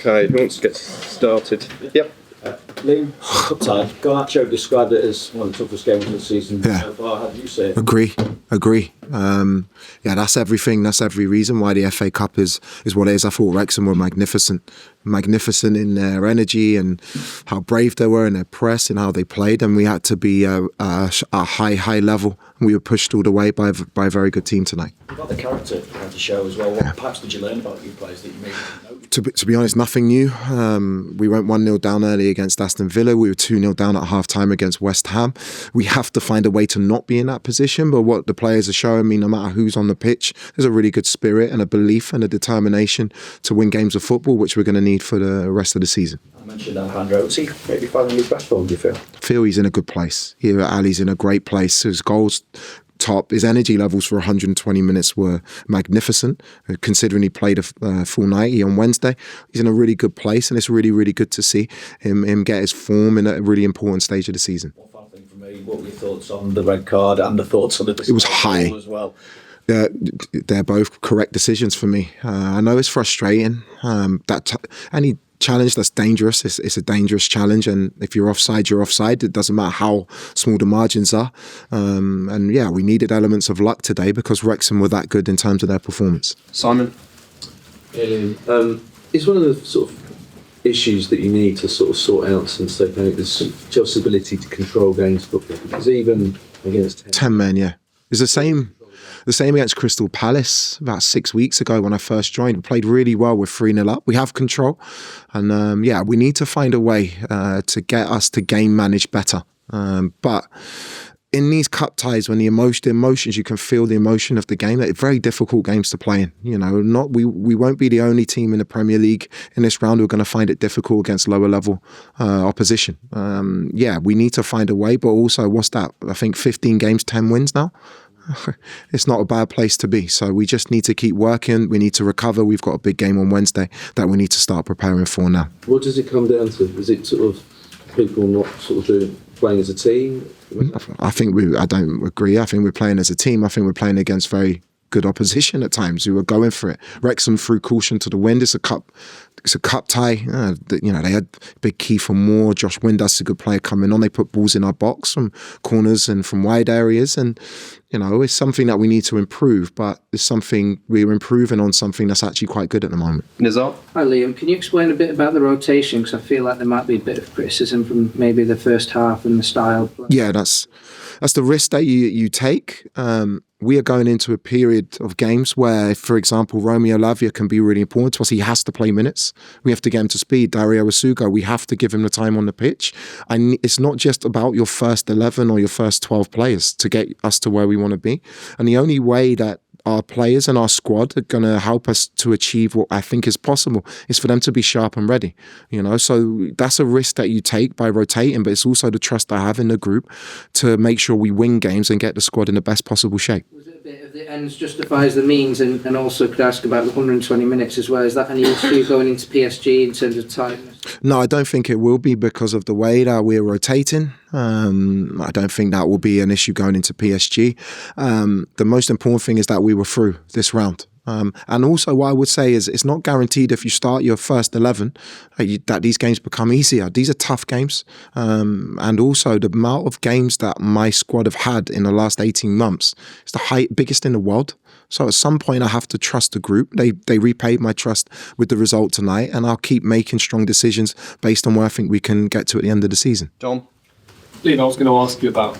Okay, who wants to get started? Yep. Liam, upside. Garnacho described it as one of the toughest games of the season so far. How do you say it? Agree. Yeah, that's everything. That's every reason why the FA Cup is what it is. I thought Wrexham were magnificent in their energy and how brave they were in their press and how they played. And we had to be a high level. We were pushed all the way by a very good team tonight. About the character had to show as well. What perhaps did you learn about you players that you maybe didn't know? To be honest, nothing new. We went 1-0 down early against Aston Villa. We were 2-0 down at half-time against West Ham. We have to find a way to not be in that position, but what the players are showing me, no matter who's on the pitch, there's a really good spirit and a belief and a determination to win games of football, which we're going to need for the rest of the season. I mentioned Alejandro. Is he maybe finding his best form, do you feel? I feel he's in a good place. Here at Ali's in a great place. His goals top. His energy levels for 120 minutes were magnificent, considering he played a full 90 on Wednesday. He's in a really good place, and it's really, really good to see him get his form in a really important stage of the season. One final thing for me, what were your thoughts on the red card and the thoughts on the It was high as well? They're both correct decisions for me. I know it's frustrating. Any challenge that's dangerous, it's a dangerous challenge, and if you're offside, you're offside. It doesn't matter how small the margins are. And yeah, we needed elements of luck today because Wrexham were that good in terms of their performance. Simon? It's one of the sort of issues that you need to sort out since they've made this just ability to control games football, because even against 10 men, yeah. It's the same against Crystal Palace about 6 weeks ago when I first joined. We played really well with 3-0 up. We have control. And we need to find a way to get us to game manage better. But in these cup ties, when the emotions, you can feel the emotion of the game. They're very difficult games to play in. You know, we won't be the only team in the Premier League in this round who are going to find it difficult against lower level opposition. We need to find a way. But also, what's that? I think 15 games, 10 wins now. It's not a bad place to be. So we just need to keep working. We need to recover. We've got a big game on Wednesday that we need to start preparing for now. What does it come down to? Is it sort of people not playing as a team? I don't agree. I think we're playing as a team. I think we're playing against very good opposition at times who are going for it. Wrexham threw caution to the wind. It's a cup tie. They had big Kiefer Moore, Josh Windass, a good player coming on. They put balls in our box from corners and from wide areas, and it's something that we need to improve. But it's something we're improving on, something that's actually quite good at the moment. Nizar? Hi Liam, can you explain a bit about the rotation? Because I feel like there might be a bit of criticism from maybe the first half and the style. Yeah, that's the risk that you take. We are going into a period of games where, for example, Romeo Lavia can be really important to us. He has to play minutes. We have to get him to speed. Dario Essugo, we have to give him the time on the pitch. And it's not just about your first 11 or your first 12 players to get us to where we want to be. And the only way that our players and our squad are going to help us to achieve what I think is possible is for them to be sharp and ready. So that's a risk that you take by rotating, but it's also the trust I have in the group to make sure we win games and get the squad in the best possible shape. Was it a bit of the ends justifies the means, and also could I ask about the 120 minutes as well? Is that any issue going into PSG in terms of tiredness? No, I don't think it will be because of the way that we're rotating. I don't think that will be an issue going into PSG. The most important thing is that we were through this round. And also what I would say is it's not guaranteed if you start your first 11 that these games become easier. These are tough games. And also the amount of games that my squad have had in the last 18 months is the biggest in the world. So at some point I have to trust the group. They repaid my trust with the result tonight, and I'll keep making strong decisions based on where I think we can get to at the end of the season. John? Liam, I was going to ask you about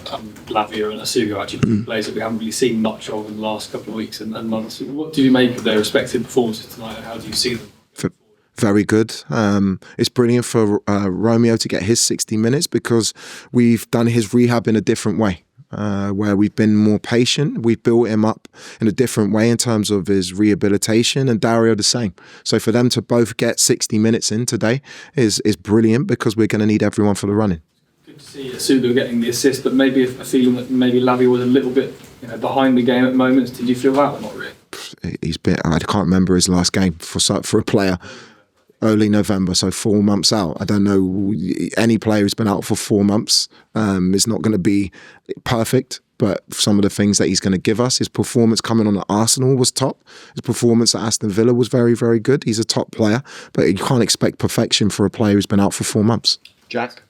Lavia and Essugo, actually, players that we haven't really seen much of in the last couple of weeks and months. What do you make of their respective performances tonight, and how do you see them? Very good. It's brilliant for Romeo to get his 60 minutes because we've done his rehab in a different way. Where we've been more patient. We've built him up in a different way in terms of his rehabilitation, and Dario the same. So for them to both get 60 minutes in today is brilliant because we're going to need everyone for the running. Good to see Essugo getting the assist, but maybe a feeling that maybe Lavia was a little bit behind the game at moments. Did you feel that or not really? I can't remember his last game for a player. Early November, so 4 months out. I don't know any player who's been out for 4 months. Is not going to be perfect, but some of the things that he's going to give us, his performance coming on at Arsenal was top. His performance at Aston Villa was very, very good. He's a top player, but you can't expect perfection for a player who's been out for 4 months. Jack?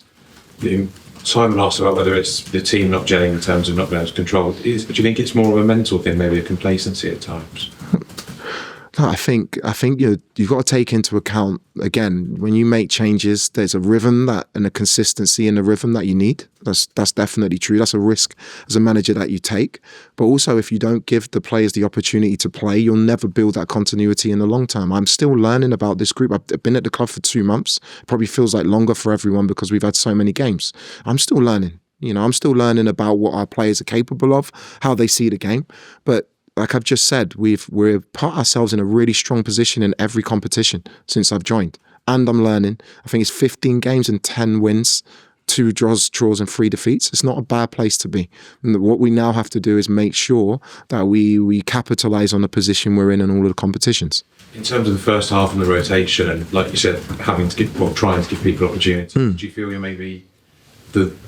Simon asked about whether it's the team not gelling in terms of not being able to control. Do you think it's more of a mental thing, maybe a complacency at times? No, I think you've got to take into account, again, when you make changes, there's a rhythm and a consistency in the rhythm that you need. That's definitely true. That's a risk as a manager that you take. But also, if you don't give the players the opportunity to play, you'll never build that continuity in the long term. I'm still learning about this group. I've been at the club for 2 months. It probably feels like longer for everyone because we've had so many games. I'm still learning. I'm still learning about what our players are capable of, how they see the game. But like I've just said, we've put ourselves in a really strong position in every competition since I've joined. And I'm learning. I think it's 15 games and 10 wins, 2 draws and 3 defeats. It's not a bad place to be. And what we now have to do is make sure that we capitalise on the position we're in all of the competitions. In terms of the first half and the rotation, and like you said, trying to give people opportunity, do you feel you're maybe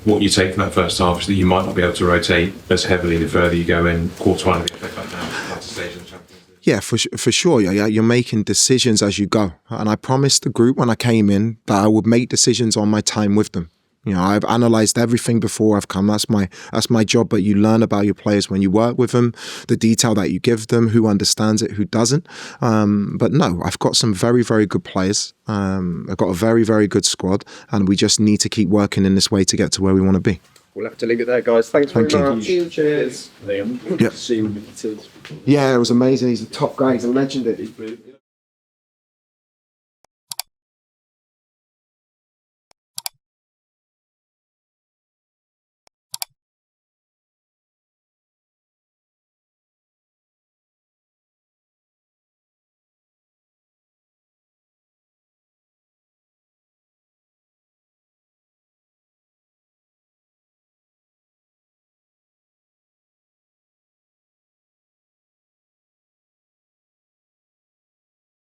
what you take from that first half is that you might not be able to rotate as heavily the further you go in quarter-final like that stage of the Champions League? Yeah, for sure. Yeah, you're making decisions as you go. And I promised the group when I came in that I would make decisions on my time with them. I've analysed everything before I've come. That's my job. But you learn about your players when you work with them, the detail that you give them, who understands it, who doesn't. But no, I've got some very, very good players. I've got a very, very good squad, and we just need to keep working in this way to get to where we want to be. We'll have to leave it there, guys. Thanks very much. Cheers. Liam, Yep. see you. Yeah, it was amazing. He's a top guy. He's a legend.